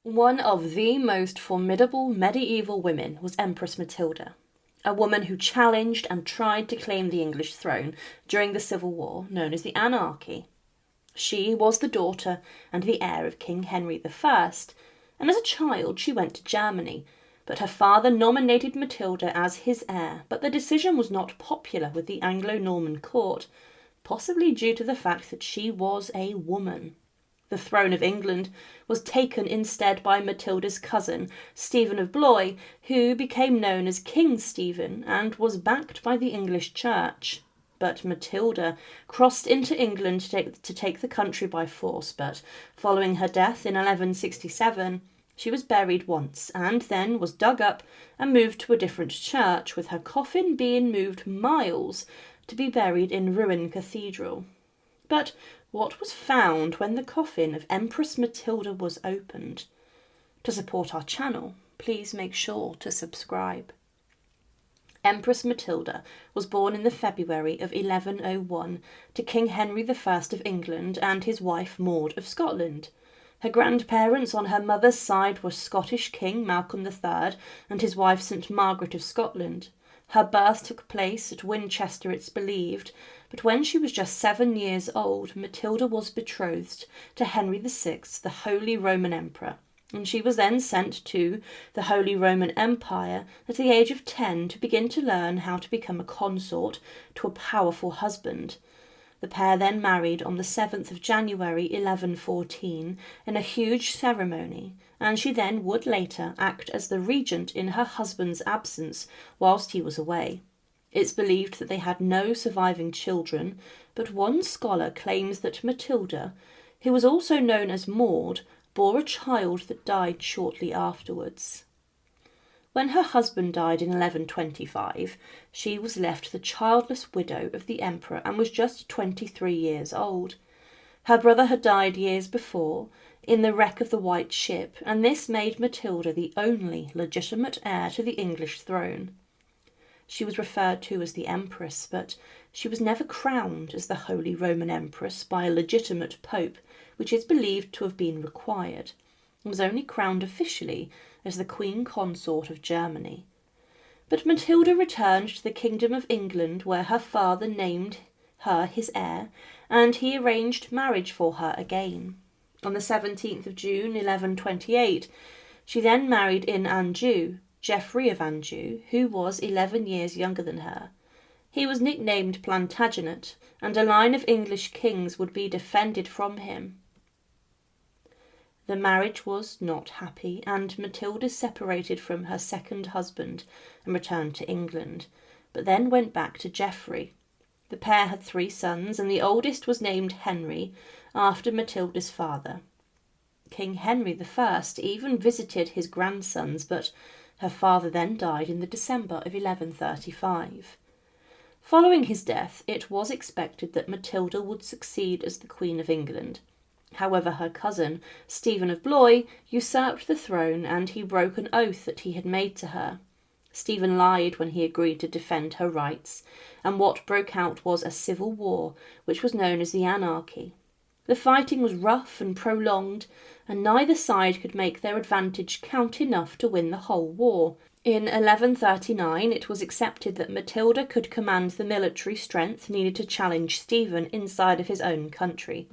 One of the most formidable medieval women was Empress Matilda, a woman who challenged and tried to claim the English throne during the Civil War known as the Anarchy. She was the daughter and the heir of King Henry I, and as a child she went to Germany, but her father nominated Matilda as his heir, but the decision was not popular with the Anglo-Norman court, possibly due to the fact that she was a woman. The throne of England was taken instead by Matilda's cousin, Stephen of Blois, who became known as King Stephen and was backed by the English Church. But Matilda crossed into England to take the country by force, but following her death in 1167, she was buried once and then was dug up and moved to a different church, with her coffin being moved miles to be buried in Rouen Cathedral. But what was found when the coffin of Empress Matilda was opened? To support our channel, please make sure to subscribe. Empress Matilda was born in the February of 1101 to King Henry I of England and his wife Maud of Scotland. Her grandparents on her mother's side were Scottish King Malcolm III and his wife St Margaret of Scotland. Her birth took place at Winchester, it's believed, but when she was just 7 years old, Matilda was betrothed to Henry VI, the Holy Roman Emperor, and she was then sent to the Holy Roman Empire at the age of 10 to begin to learn how to become a consort to a powerful husband. The pair then married on the 7th of January 1114 in a huge ceremony, and she then would later act as the regent in her husband's absence whilst he was away. It's believed that they had no surviving children, but one scholar claims that Matilda, who was also known as Maud, bore a child that died shortly afterwards. When her husband died in 1125, she was left the childless widow of the emperor and was just 23 years old. Her brother had died years before in the wreck of the White Ship, and this made Matilda the only legitimate heir to the English throne. She was referred to as the Empress, but she was never crowned as the Holy Roman Empress by a legitimate pope, which is believed to have been required, and was only crowned officially as the Queen Consort of Germany. But Matilda returned to the Kingdom of England, where her father named her his heir, and he arranged marriage for her again. On the 17th of June 1128, she then married in Anjou Geoffrey of Anjou, who was 11 years younger than her. He was nicknamed Plantagenet, and a line of English kings would be descended from him. The marriage was not happy, and Matilda separated from her second husband and returned to England, but then went back to Geoffrey. The pair had 3 sons, and the oldest was named Henry, after Matilda's father. King Henry I even visited his grandsons, but her father then died in the December of 1135. Following his death, it was expected that Matilda would succeed as the Queen of England. However, her cousin, Stephen of Blois, usurped the throne, and he broke an oath that he had made to her. Stephen lied when he agreed to defend her rights, and what broke out was a civil war, which was known as the Anarchy. The fighting was rough and prolonged, and neither side could make their advantage count enough to win the whole war. In 1139, it was accepted that Matilda could command the military strength needed to challenge Stephen inside of his own country.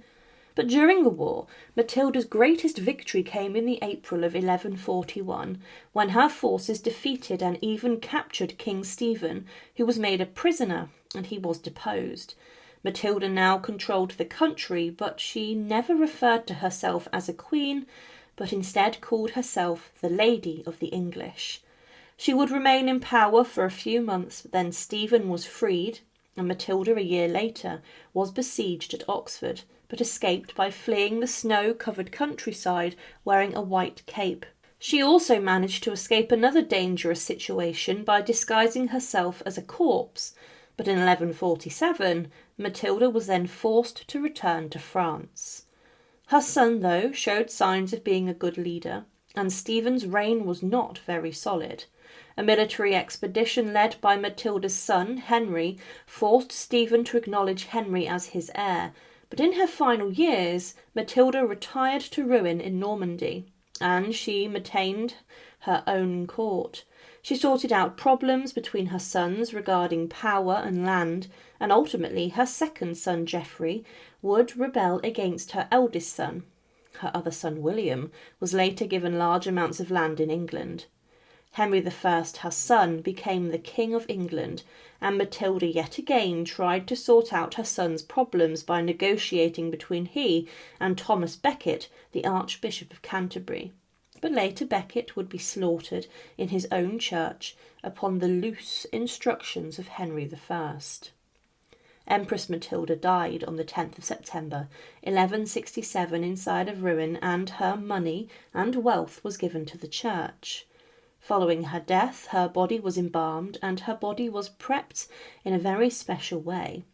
But during the war, Matilda's greatest victory came in the April of 1141, when her forces defeated and even captured King Stephen, who was made a prisoner, and he was deposed. Matilda now controlled the country, but she never referred to herself as a queen, but instead called herself the Lady of the English. She would remain in power for a few months, but then Stephen was freed, and Matilda a year later was besieged at Oxford, but escaped by fleeing the snow-covered countryside wearing a white cape. She also managed to escape another dangerous situation by disguising herself as a corpse, but in 1147 Matilda was then forced to return to France. Her son, though, showed signs of being a good leader, and Stephen's reign was not very solid. A military expedition led by Matilda's son, Henry, forced Stephen to acknowledge Henry as his heir, but in her final years, Matilda retired to Rouen in Normandy. and she maintained her own court. She sorted out problems between her sons regarding power and land, and ultimately her second son, Geoffrey, would rebel against her eldest son. Her other son, William, was later given large amounts of land in England. Henry I, her son, became the King of England, and Matilda yet again tried to sort out her son's problems by negotiating between he and Thomas Becket, the Archbishop of Canterbury. But later Becket would be slaughtered in his own church upon the loose instructions of Henry I. Empress Matilda died on the 10th of September 1167 inside of ruin, and her money and wealth was given to the church. Following her death, her body was embalmed and her body was prepped in a very special way.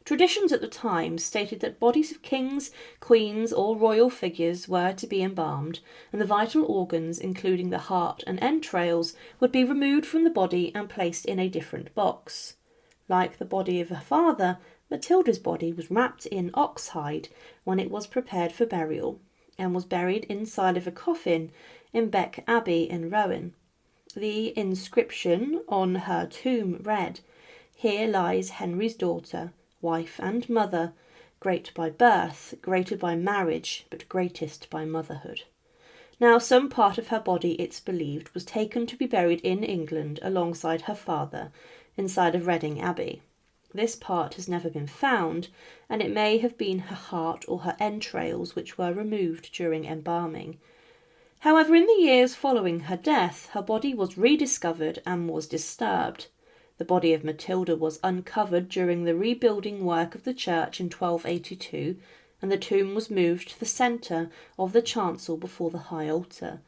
Traditions at the time stated that bodies of kings, queens, or royal figures were to be embalmed, and the vital organs, including the heart and entrails, would be removed from the body and placed in a different box. Like the body of her father, Matilda's body was wrapped in ox hide when it was prepared for burial, and was buried inside of a coffin in Beck Abbey in Rowan. The inscription on her tomb read, "Here lies Henry's daughter, wife and mother, great by birth, greater by marriage, but greatest by motherhood." Now, some part of her body, it's believed, was taken to be buried in England alongside her father, inside of Reading Abbey. This part has never been found, and it may have been her heart or her entrails which were removed during embalming. However, in the years following her death, her body was rediscovered and was disturbed. The body of Matilda was uncovered during the rebuilding work of the church in 1282, and the tomb was moved to the centre of the chancel before the high altar.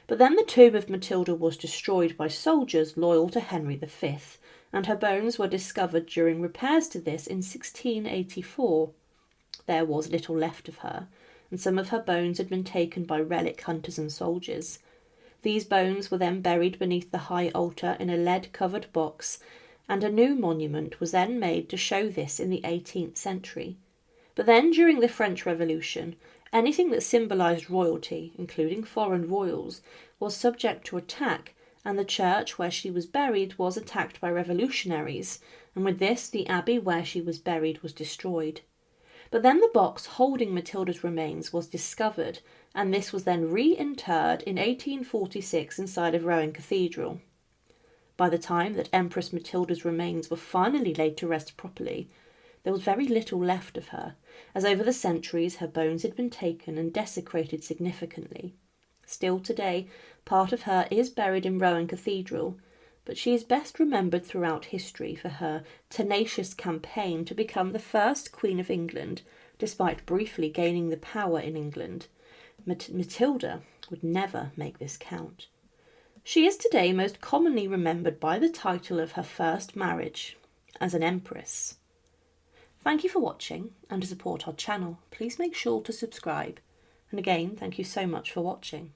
But then the tomb of Matilda was destroyed by soldiers loyal to Henry V, and her bones were discovered during repairs to this in 1684. There was little left of her, and some of her bones had been taken by relic hunters and soldiers. These bones were then buried beneath the high altar in a lead-covered box, and a new monument was then made to show this in the 18th century. But then, during the French Revolution, anything that symbolised royalty, including foreign royals, was subject to attack, and the church where she was buried was attacked by revolutionaries, and with this the abbey where she was buried was destroyed. But then the box holding Matilda's remains was discovered, and this was then reinterred in 1846 inside of Rowan Cathedral. By the time that Empress Matilda's remains were finally laid to rest properly, there was very little left of her, as over the centuries her bones had been taken and desecrated significantly. Still today, part of her is buried in Rowan Cathedral, but she is best remembered throughout history for her tenacious campaign to become the first Queen of England, despite briefly gaining the power in England. Matilda would never make this count. She is today most commonly remembered by the title of her first marriage, as an empress. Thank you for watching, and to support our channel, please make sure to subscribe. And again, thank you so much for watching.